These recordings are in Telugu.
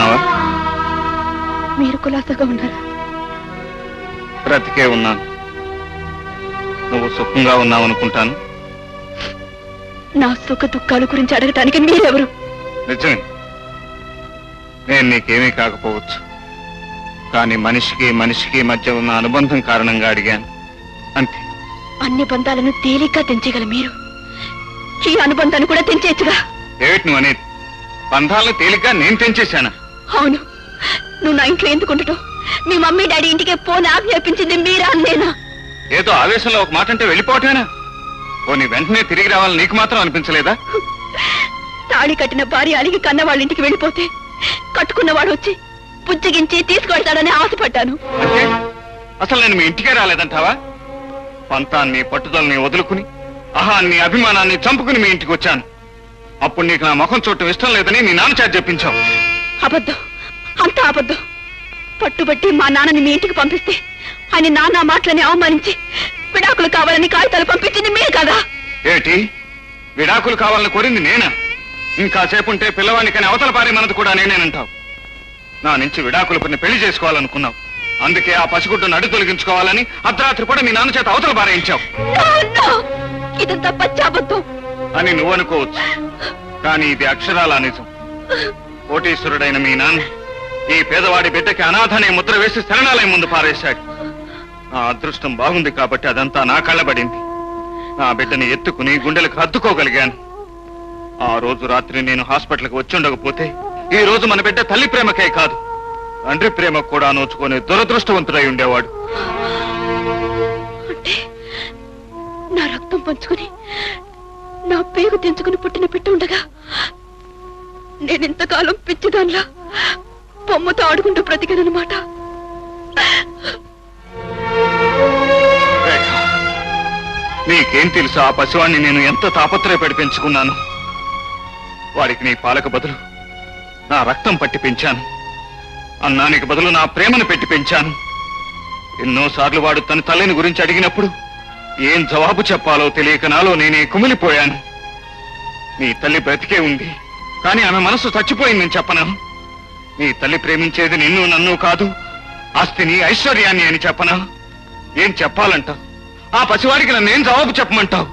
ఉన్నావా? మీరు కులాసగా ఉన్నారా? బ్రతికే ఉన్నాను. నువ్వు సుఖంగా ఉన్నావనుకుంటాను. నా సుఖ దుఃఖాల గురించి అడగటానికి మీరెవరు? నిజమే, నేను నీకేమీ కాకపోవచ్చు. కానీ మనిషికి మనిషికి మధ్య ఉన్న అనుబంధం కారణంగా అడిగాను, అంతే. అన్ని బంధాలను తేలిగ్గా తెంచగల మీరు ఈ అనుబంధాన్ని కూడా తెంచేచ్చుగా. ఏమిటి నువ్వు అనేది? బంధాలను తేలిగ్గా నేను తెంచేశానా? అవును, నువ్వు నా ఇంట్లో ఎందుకు ఉండటం? మీ మమ్మీ డాడీ ఇంటికి పోని ఆజ్ఞాపించింది మీరా నేనా? ఏదో ఆవేశంలో ఒక మాట అంటే వెళ్ళిపోవటమేనా? నీ వెంటనే తిరిగి రావాలని నీకు మాత్రం అనిపించలేదా? తాళి కట్టిన భార్య అలిగి కన్న వాళ్ళ ఇంటికి వెళ్ళిపోతే కట్టుకున్నవాడు వచ్చి పుచ్చగించి తీసుకువెళ్తాడని ఆశపడ్డాను. అంటే అసలు నేను మీ ఇంటికే రాలేదంటావా? పంతాన్ని పట్టుదలని వదులుకుని అహాన్ని అభిమానాన్ని చంపుకుని మీ ఇంటికి వచ్చాను. అప్పుడు నీకు నా ముఖం చూడటం ఇష్టం లేదని నీ నాన్న చేత చెప్పించావు. అబద్ధం, అంతా అబద్ధం. పట్టుబట్టి మా నాన్నని మీ ఇంటికి పంపిస్తే ఆయన నాన్న మాటలని అవమానించి విడాకులు కావాలని కాగితాలు పంపించింది మీరు కదా? ఏమిటి, విడాకులు కావాలని కోరింది నేనా? ఇంకాసేపు ఉంటే పిల్లవాడికని అవతల పారే మనది కూడా నేనేనంటావు. నా నుంచి విడాకులు కొన్ని పెళ్లి చేసుకోవాలనుకున్నావు. అందుకే ఆ పసిగుడ్డును అడ్డు తొలగించుకోవాలని అర్ధరాత్రి కూడా మీ నాన్న చేత అవతల పారేయించావు. ఇదంతా పచ్చాబద్ధం అని నువ్వు అనుకోవచ్చు, కానీ ఇది అక్షరాల నిజం. కోటీశ్వరుడైన మీ నాన్న ఈ పేదవాడి బిడ్డకి అనాథనే ముద్ర వేసి శరణాలయం ముందు పారేశాడు. నా అదృష్టం బాగుంది కాబట్టి అదంతా నా కళ్ళబడింది. నా బిడ్డని ఎత్తుకుని గుండెలకు హత్తుకోగలిగాను. ఆ రోజు రాత్రి నేను హాస్పిటల్కి వచ్చి ఉండకపోతే ఈ రోజు మన బిడ్డ తల్లి ప్రేమకే కాదు, తండ్రి ప్రేమకు కూడా నోచుకునే దురదృష్టవంతుడై ఉండేవాడు. అంటే నా రక్తం పంచుకుని నా పేగు తెంచుకుని పుట్టిన బిడ్డ ఉండగా నేనెంతకాలం పిచ్చిదాన్లా బొమ్మతో ఆడుకుంటూ బ్రతికానన్నమాట. నీకేం తెలుసు ఆ పసివాణ్ణి నేను ఎంత తాపత్రయపడి పెంచుకున్నాను. వాడికి నీ పాలకు బదులు నా రక్తం పట్టి పెంచాను. అన్నానికి బదులు నా ప్రేమను పెట్టి పెంచాను. ఎన్నోసార్లు వాడు తన తల్లిని గురించి అడిగినప్పుడు ఏం జవాబు చెప్పాలో తెలియక నాలో నేనే కుమిలిపోయాను. నీ తల్లి బ్రతికే ఉంది, కానీ ఆమె మనసు చచ్చిపోయిందని చెప్పను. నీ తల్లి ప్రేమించేది నిన్ను నన్ను కాదు, ఆస్తిని ఐశ్వర్యాన్ని అని చెప్పనా? ఏం చెప్పాలంటావు? ఆ పసివాడికి నన్నేం జవాబు చెప్పమంటావు?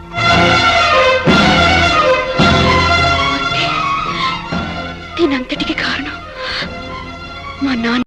దీనంతటికి కారణం మా నాన్న.